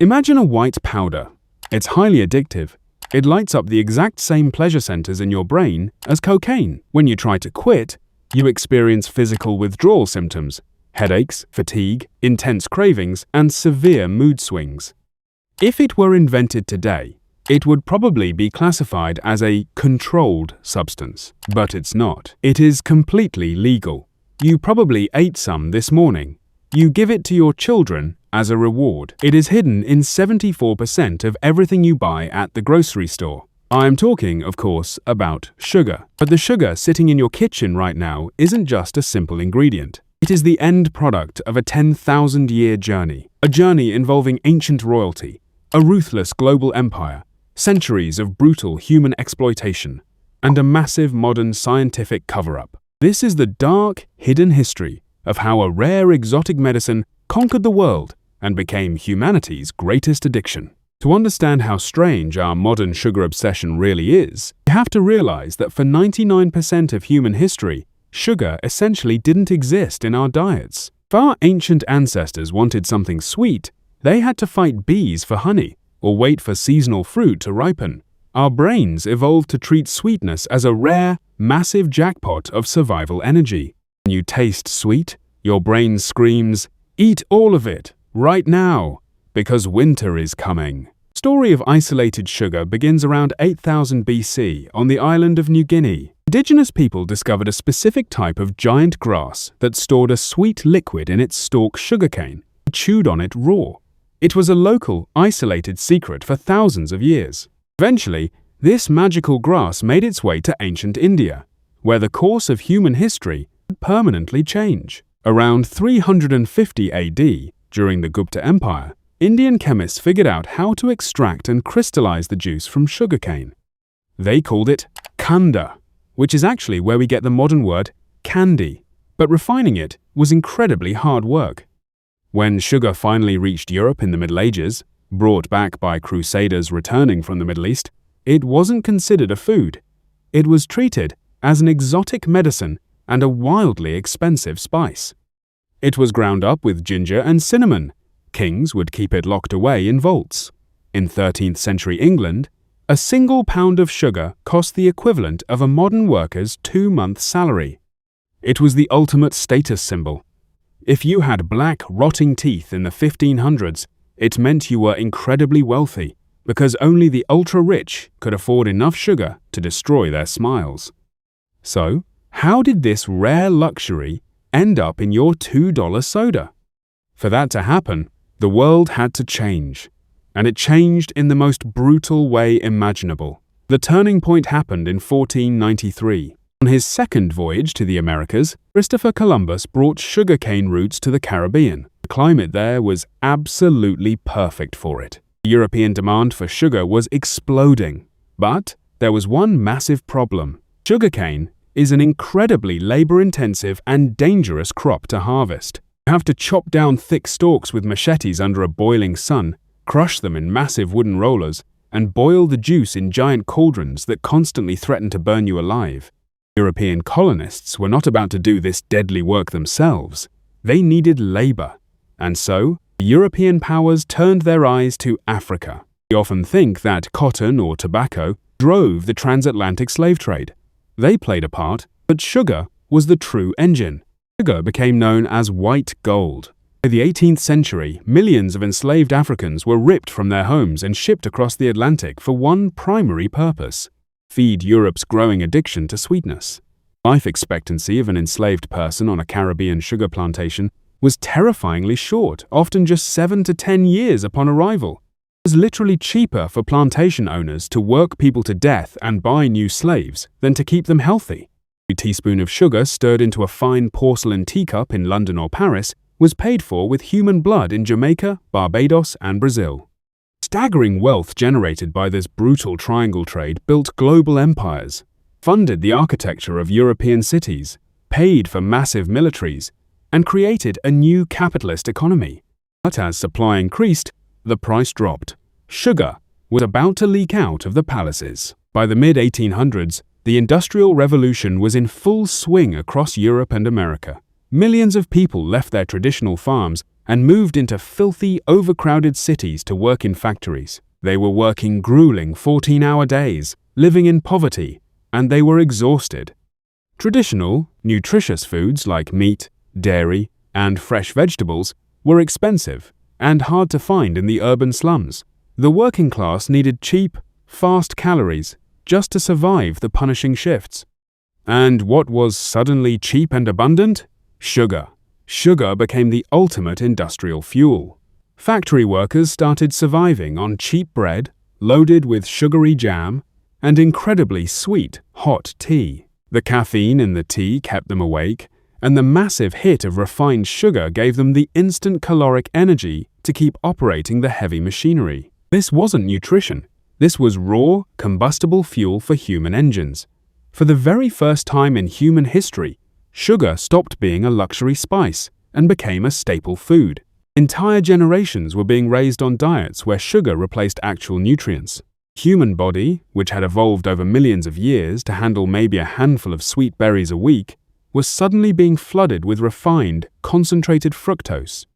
Imagine a white powder. It's highly addictive. It lights up the exact same pleasure centers in your brain as cocaine. When you try to quit, you experience physical withdrawal symptoms, headaches, fatigue, intense cravings, and severe mood swings. If it were invented today, it would probably be classified as a controlled substance, but it's not. It is completely legal. You probably ate some this morning. You give it to your children as a reward. It is hidden in 74% of everything you buy at the grocery store. I am talking, of course, about sugar. But the sugar sitting in your kitchen right now isn't just a simple ingredient. It is the end product of a 10,000-year journey. A journey involving ancient royalty, a ruthless global empire, centuries of brutal human exploitation, and a massive modern scientific cover-up. This is the dark, hidden history of how a rare exotic medicine conquered the world and became humanity's greatest addiction. To understand how strange our modern sugar obsession really is, you have to realize that for 99% of human history, sugar essentially didn't exist in our diets. If our ancient ancestors wanted something sweet, they had to fight bees for honey or wait for seasonal fruit to ripen. Our brains evolved to treat sweetness as a rare, massive jackpot of survival energy. When you taste sweet, your brain screams, "Eat all of it, right now, because winter is coming." The story of isolated sugar begins around 8000 BC on the island of New Guinea. Indigenous people discovered a specific type of giant grass that stored a sweet liquid in its stalk sugarcane and chewed on it raw. It was a local, isolated secret for thousands of years. Eventually, this magical grass made its way to ancient India, where the course of human history would permanently change. Around 350 AD, during the Gupta Empire, Indian chemists figured out how to extract and crystallize the juice from sugarcane. They called it khanda, which is actually where we get the modern word candy, but refining it was incredibly hard work. When sugar finally reached Europe in the Middle Ages, brought back by crusaders returning from the Middle East, it wasn't considered a food. It was treated as an exotic medicine and a wildly expensive spice. It was ground up with ginger and cinnamon. Kings would keep it locked away in vaults. In 13th century England, a single pound of sugar cost the equivalent of a modern worker's 2-month salary. It was the ultimate status symbol. If you had black, rotting teeth in the 1500s, it meant you were incredibly wealthy, because only the ultra-rich could afford enough sugar to destroy their smiles. So, how did this rare luxury end up in your $2 soda? For that to happen, the world had to change. And it changed in the most brutal way imaginable. The turning point happened in 1493. On his second voyage to the Americas, Christopher Columbus brought sugarcane roots to the Caribbean. The climate there was absolutely perfect for it. The European demand for sugar was exploding. But there was one massive problem. Sugarcane is an incredibly labor-intensive and dangerous crop to harvest. You have to chop down thick stalks with machetes under a boiling sun, crush them in massive wooden rollers, and boil the juice in giant cauldrons that constantly threaten to burn you alive. European colonists were not about to do this deadly work themselves. They needed labor. And so, the European powers turned their eyes to Africa. We often think that cotton or tobacco drove the transatlantic slave trade. They played a part, but sugar was the true engine. Sugar became known as white gold. By the 18th century, millions of enslaved Africans were ripped from their homes and shipped across the Atlantic for one primary purpose: feed Europe's growing addiction to sweetness. Life expectancy of an enslaved person on a Caribbean sugar plantation was terrifyingly short, often just 7 to 10 years upon arrival. It was literally cheaper for plantation owners to work people to death and buy new slaves than to keep them healthy. A teaspoon of sugar stirred into a fine porcelain teacup in London or Paris was paid for with human blood in Jamaica, Barbados, and Brazil. Staggering wealth generated by this brutal triangle trade built global empires, funded the architecture of European cities, paid for massive militaries, and created a new capitalist economy. But as supply increased, the price dropped. Sugar was about to leak out of the palaces. By the mid-1800s, the Industrial Revolution was in full swing across Europe and America. Millions of people left their traditional farms and moved into filthy, overcrowded cities to work in factories. They were working grueling 14-hour days, living in poverty, and they were exhausted. Traditional, nutritious foods like meat, dairy, and fresh vegetables were expensive and hard to find in the urban slums. The working class needed cheap, fast calories just to survive the punishing shifts. And what was suddenly cheap and abundant? Sugar. Sugar became the ultimate industrial fuel. Factory workers started surviving on cheap bread, loaded with sugary jam, and incredibly sweet, hot tea. The caffeine in the tea kept them awake, and the massive hit of refined sugar gave them the instant caloric energy to keep operating the heavy machinery. This wasn't nutrition. This was raw, combustible fuel for human engines. For the very first time in human history, sugar stopped being a luxury spice and became a staple food. Entire generations were being raised on diets where sugar replaced actual nutrients. Human body, which had evolved over millions of years to handle maybe a handful of sweet berries a week, was suddenly being flooded with refined, concentrated fructose.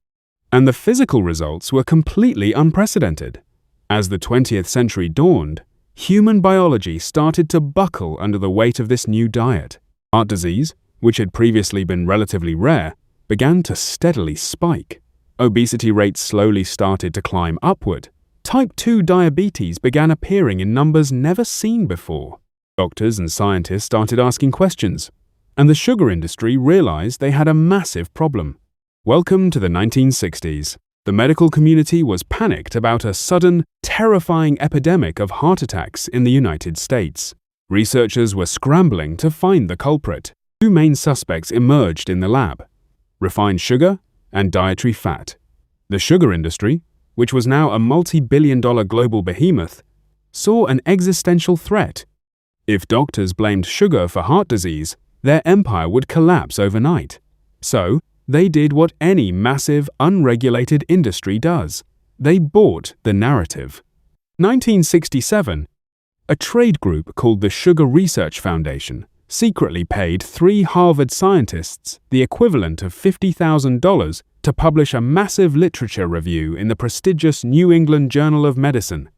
And the physical results were completely unprecedented. As the 20th century dawned, human biology started to buckle under the weight of this new diet. Heart disease, which had previously been relatively rare, began to steadily spike. Obesity rates slowly started to climb upward. Type 2 diabetes began appearing in numbers never seen before. Doctors and scientists started asking questions, and the sugar industry realized they had a massive problem. Welcome to the 1960s. The medical community was panicked about a sudden, terrifying epidemic of heart attacks in the United States. Researchers were scrambling to find the culprit. Two main suspects emerged in the lab: refined sugar and dietary fat. The sugar industry, which was now a multi-billion-dollar global behemoth, saw an existential threat. If doctors blamed sugar for heart disease, their empire would collapse overnight. So, they did what any massive, unregulated industry does. They bought the narrative. 1967, a trade group called the Sugar Research Foundation secretly paid 3 Harvard scientists the equivalent of $50,000 to publish a massive literature review in the prestigious New England Journal of Medicine.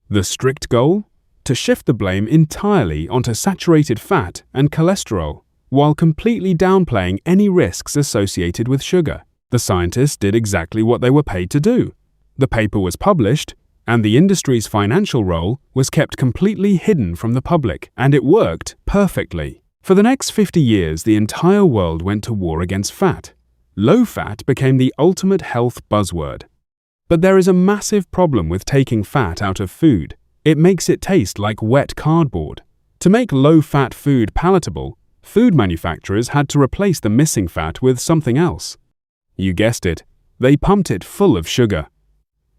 The strict goal? To shift the blame entirely onto saturated fat and cholesterol, while completely downplaying any risks associated with sugar. The scientists did exactly what they were paid to do. The paper was published, and the industry's financial role was kept completely hidden from the public, and it worked perfectly. For the next 50 years, the entire world went to war against fat. Low fat became the ultimate health buzzword. But there is a massive problem with taking fat out of food. It makes it taste like wet cardboard. To make low-fat food palatable, food manufacturers had to replace the missing fat with something else. You guessed it, they pumped it full of sugar.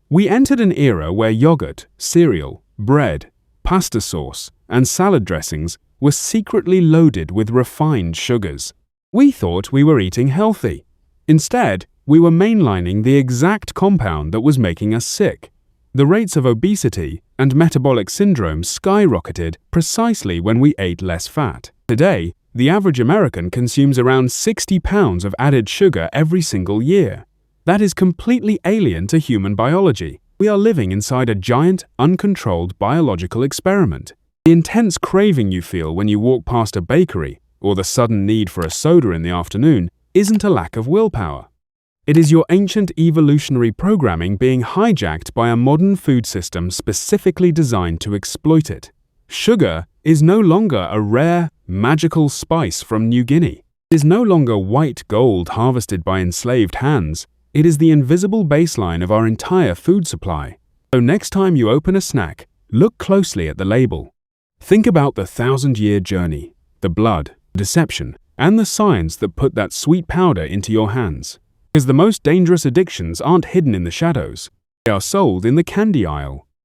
We entered an era where yogurt, cereal, bread, pasta sauce, and salad dressings were secretly loaded with refined sugars. We thought we were eating healthy. Instead, we were mainlining the exact compound that was making us sick. The rates of obesity and metabolic syndrome skyrocketed precisely when we ate less fat. Today, the average American consumes around 60 pounds of added sugar every single year. That is completely alien to human biology. We are living inside a giant, uncontrolled biological experiment. The intense craving you feel when you walk past a bakery, or the sudden need for a soda in the afternoon, isn't a lack of willpower. It is your ancient evolutionary programming being hijacked by a modern food system specifically designed to exploit it. Sugar is no longer a rare, magical spice from New Guinea. It is no longer white gold harvested by enslaved hands. It is the invisible baseline of our entire food supply. So next time you open a snack, look closely at the label. Think about the 1,000-year journey, the blood, the deception, and the science that put that sweet powder into your hands. Because the most dangerous addictions aren't hidden in the shadows. They are sold in the candy aisle.